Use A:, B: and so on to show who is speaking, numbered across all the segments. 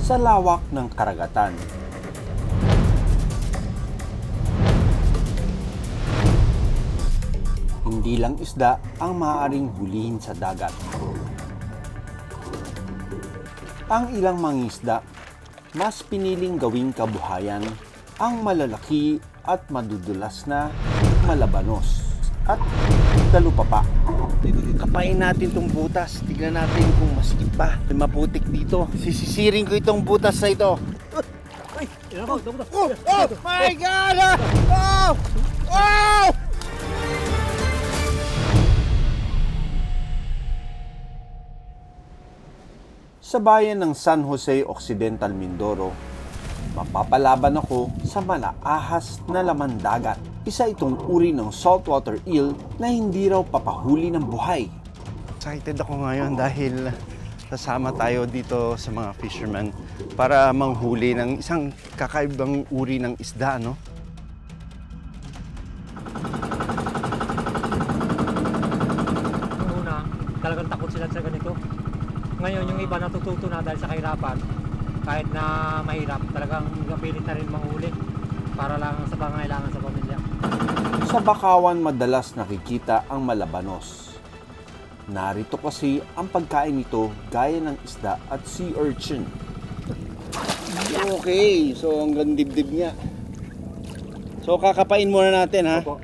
A: sa lawak ng karagatan. Hindi lang isda ang maaaring hulihin sa dagat. Ang ilang mangingisda, mas piniling gawing kabuhayan ang malalaki at madudulas na malabanos at dalupapa. Kapain natin itong butas. Tignan natin kung masikip pa. Maputik dito. Sisisiring ko itong butas na ito. Oh my God! Oh! Oh! Sa bayan ng San Jose Occidental, Mindoro, mapapalaban ako sa malaahas na laman dagat. Isa itong uri ng saltwater eel na hindi raw papahuli ng buhay. Excited ako ngayon dahil kasama tayo dito sa mga fishermen para manghuli ng isang kakaibang uri ng isda, no?
B: Una, talagang takot sila sa ganito. Ngayon, yung iba natututo na dahil sa kahirapan. Kahit na mahirap, talagang kapilit na rin manghuli para lang sa pangailangan sa pamilya.
A: Sa Bakawan madalas nakikita ang malabanos. Narito kasi ang pagkain nito gaya ng isda at sea urchin. Okay, so hanggang dibdib niya. So kakapain muna natin, ha?
B: Opo.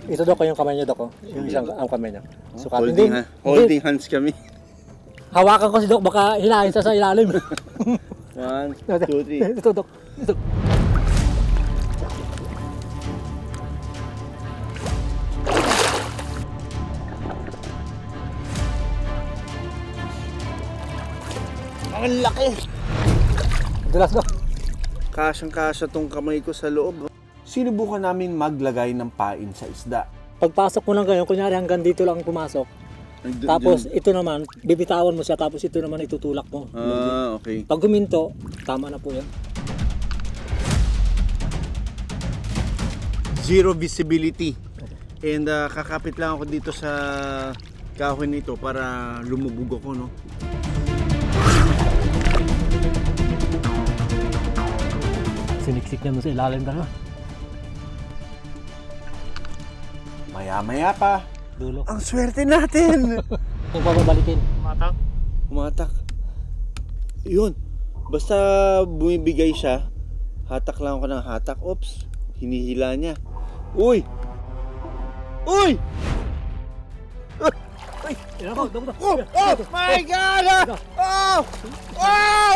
B: Ito daw ko yung kamay niya daw ko. Yung isang ang kamay niya. Sukatin din.
A: Holding hands kami.
B: Hawakan ko si Dok, baka hilahin sa ilalim.
A: 1, 2, 3.
B: Ito, Dok. Ito.
A: Ang laki!
B: Dulas, Dok.
A: Kasyang-kasya tong kamay ko sa loob. Sinubukan namin maglagay ng pain sa isda.
B: Pagpasok mo ng ganyan, kunyari hanggang dito lang pumasok. Tapos ito naman, bibitawan mo siya, tapos ito naman itutulak mo.
A: Ah, okay.
B: Pag guminto, tama na po yan.
A: Zero visibility. And kakapit lang ako dito sa kahoy nito para lumubog ako, no?
B: Siniksik niya mo sa ilalim ka na.
A: Maya-maya pa.
B: Dulo.
A: Ang swerte natin!
B: Yung pababalikin.
A: Umatak. Yun. Basta bumibigay siya, hatak lang ako ng hatak. Oops, hinihila niya. Uy! Uy!
B: Ay! Oh
A: my God! Oh! Oh!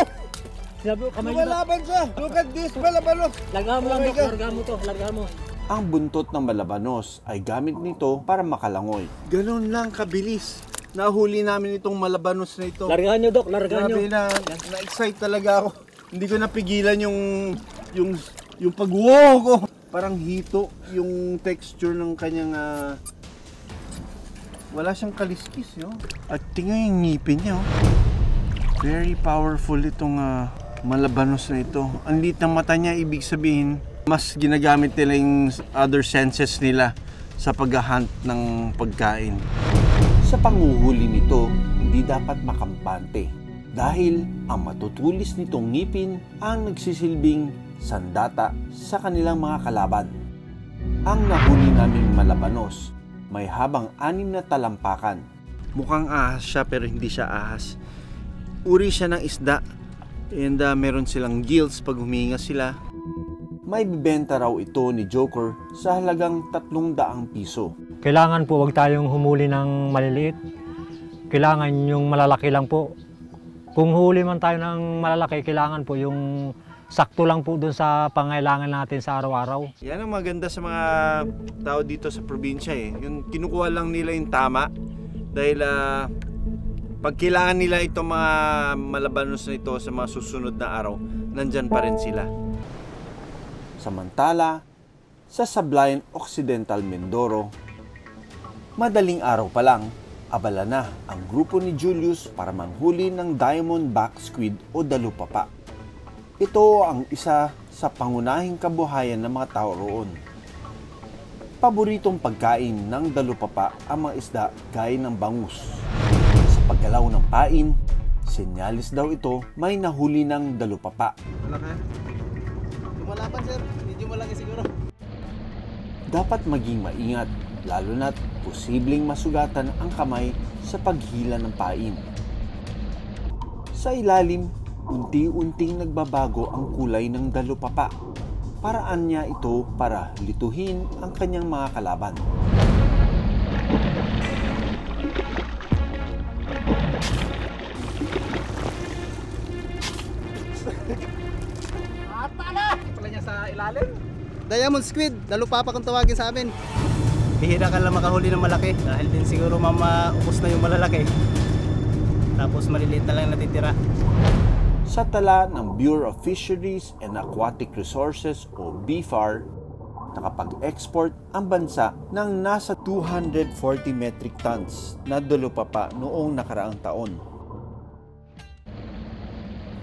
B: Sinabi ko, kamay niyo.
A: Lumalaban siya! Look at this, malabanos!
B: Largahan mo lang,
A: Oh my
B: Dok.
A: God.
B: Largahan mo to. Largahan mo.
A: Ang buntot ng malabanos ay gamit nito para makalangoy. Ganun lang kabilis. Nahuli namin itong malabanos na ito.
B: Largahan nyo, Dok. Largahan nyo.
A: Grabe na-excite talaga ako. Hindi ko napigilan yung pag-wow ko. Parang hito yung texture ng kanyang wala siyang kaliskis, yo. At tingnan yung ngipin niya, oh. Very powerful itong malabanos na ito. Ang liit ng mata niya, ibig sabihin mas ginagamit nila yung other senses nila sa pag-hunt ng pagkain. Sa panguhuli nito, hindi dapat makampante dahil ang matutulis nitong ngipin ang nagsisilbing sandata sa kanilang mga kalaban. Ang nahuli naming malabanos may habang 6 na talampakan. Mukhang ahas siya pero hindi siya ahas. Uri siya ng isda and meron silang gills pag huminga sila. May bibenta raw ito ni Joker sa halagang 300 piso.
B: Kailangan po wag tayong humuli ng maliliit. Kailangan yung malalaki lang po. Kung huli man tayo ng malalaki, kailangan po yung sakto lang po dun sa pangailangan natin sa araw-araw.
A: Yan ang maganda sa mga tao dito sa probinsya, eh. Yung kinukuha lang nila yung tama dahil pag kailangan nila itong mga malabanos na ito sa mga susunod na araw, nandyan pa rin sila. Samantala, sa Sablayan Occidental, Mindoro, madaling araw pa lang, abala na ang grupo ni Julius para manghuli ng diamondback squid o dalupapa. Ito ang isa sa pangunahing kabuhayan ng mga tao roon. Paboritong pagkain ng dalupapa ang mga isda gaya ng bangus. Sa paggalaw ng pain, Senyalis daw ito may nahuli ng dalupapa.
C: Malaki? Lumalapan sir, medyo malaki siguro.
A: Dapat maging maingat, lalo na't posibleng masugatan ang kamay sa paghila ng pain. Sa ilalim, unti-unting nagbabago ang kulay ng dalupapa. Paraan niya ito para lituhin ang kanyang mga kalaban.
C: Pala niya sa ilalim. Diamond squid, dalupapa kung tawagin sa amin. Bihira ka lang makahuli ng malaki dahil din siguro mamaubos na yung malalaki. Tapos maliliit na lang natitira.
A: Sa tala ng Bureau of Fisheries and Aquatic Resources o BFAR, nakapag-export ang bansa ng nasa 240 metric tons na dalupapa noong nakaraang taon.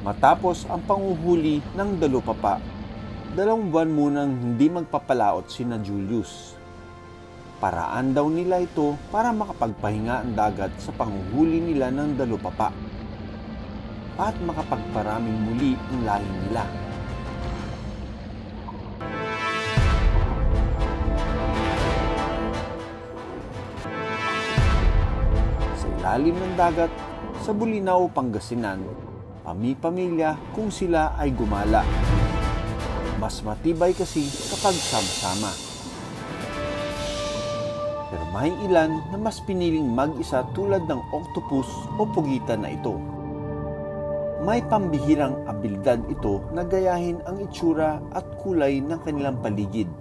A: Matapos ang panguhuli ng dalupapa, 2 buwan munang hindi magpapalaot sina Julius. Paraan daw nila ito para makapagpahinga ang dagat sa panguhuli nila ng dalupapa at makapagparaming muli ang lahi nila. Sa ilalim ng dagat, sa Bulinaw, Pangasinan, pami-pamilya kung sila ay gumala. Mas matibay kasi kapag sama-sama. Pero may ilan na mas piniling mag-isa tulad ng octopus o pugita na ito. May pambihirang abilidad ito na gayahin ang itsura at kulay ng kanilang paligid.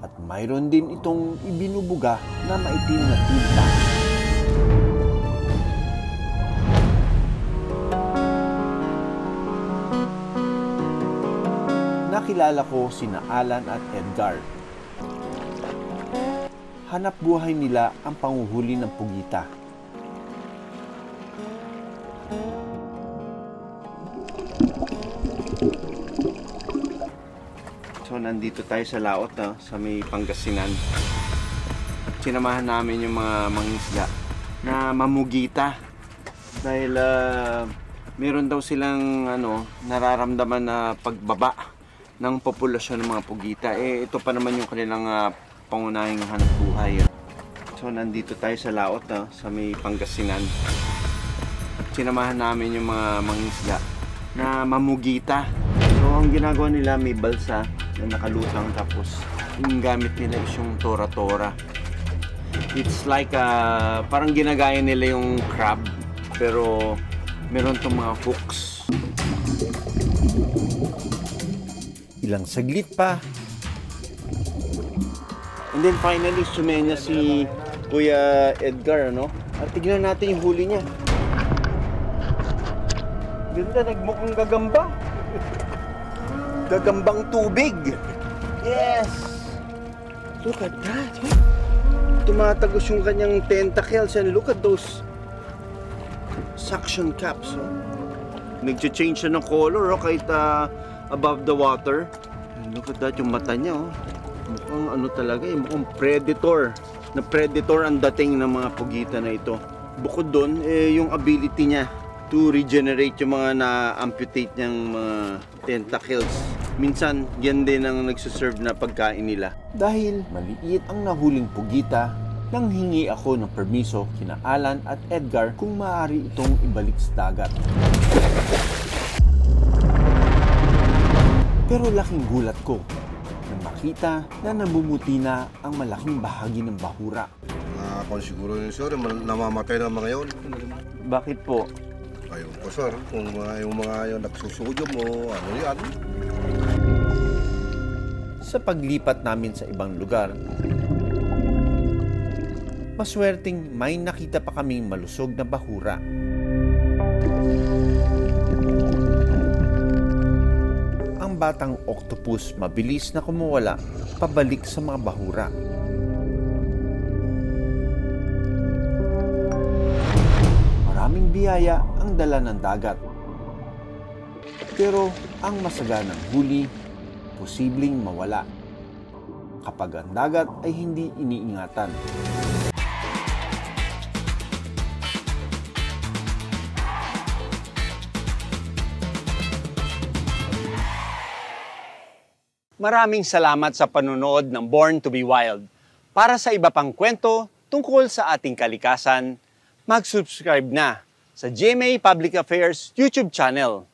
A: At mayroon din itong ibinubuga na maitim na tinta. Nakilala ko sina Alan at Edgar. Hanap buhay nila ang panguhuli ng pugita. So nandito tayo sa laot sa may Pangasinan. Sinamahan namin yung mga mangingisda na mamugita dahil meron daw silang nararamdaman na pagbaba ng populasyon ng mga pugita. Ito pa naman yung kanilang pangunahing hanap buhay. So nandito tayo sa laot sa may Pangasinan. Sinamahan namin yung mga mangingisda na mamugita. So ang ginagawa nila, may balsa na nakalutang, tapos yung gamit nila is yung tora-tora. It's like parang ginagaya nila yung crab, pero meron tong mga hooks. Ilang saglit pa, and then finally sumenya si Kuya Edgar, at tignan natin yung huli niya. Ganda, nagmukhang gagamba. Gagambang tubig. Yes! Look at that. Tumatagos yung kanyang tentacles, and look at those suction caps. Nag-change siya ng color kahit above the water. And look at that, yung mata niya. Mukhang talaga, mukhang predator. Na predator ang dating ng mga pugita na ito. Bukod doon, yung ability niya to regenerate yung mga na-amputate niyang mga tentacles. Minsan, yan din ang nagsuserve na pagkain nila. Dahil maliit ang nahuling pugita, nang hingi ako ng permiso kina Alan at Edgar kung maaari itong ibalik sa dagat. Pero laking gulat ko na makita na namumuti na ang malaking bahagi ng bahura.
D: Kung siguro yun sir, namamatay na mga yun.
A: Bakit po?
D: Ayun po sir, kung yung mga yun nagsusudyo mo, ano yan?
A: Sa paglipat namin sa ibang lugar, maswerteng may nakita pa kaming malusog na bahura. Ang batang octopus mabilis na kumuwala pabalik sa mga bahura. Maraming biyaya ang dala ng dagat. Pero ang masaganang huli, posibleng mawala kapag ang dagat ay hindi iniingatan.
E: Maraming salamat sa panonood ng Born to be Wild. Para sa iba pang kwento tungkol sa ating kalikasan, mag-subscribe na sa GMA Public Affairs YouTube channel.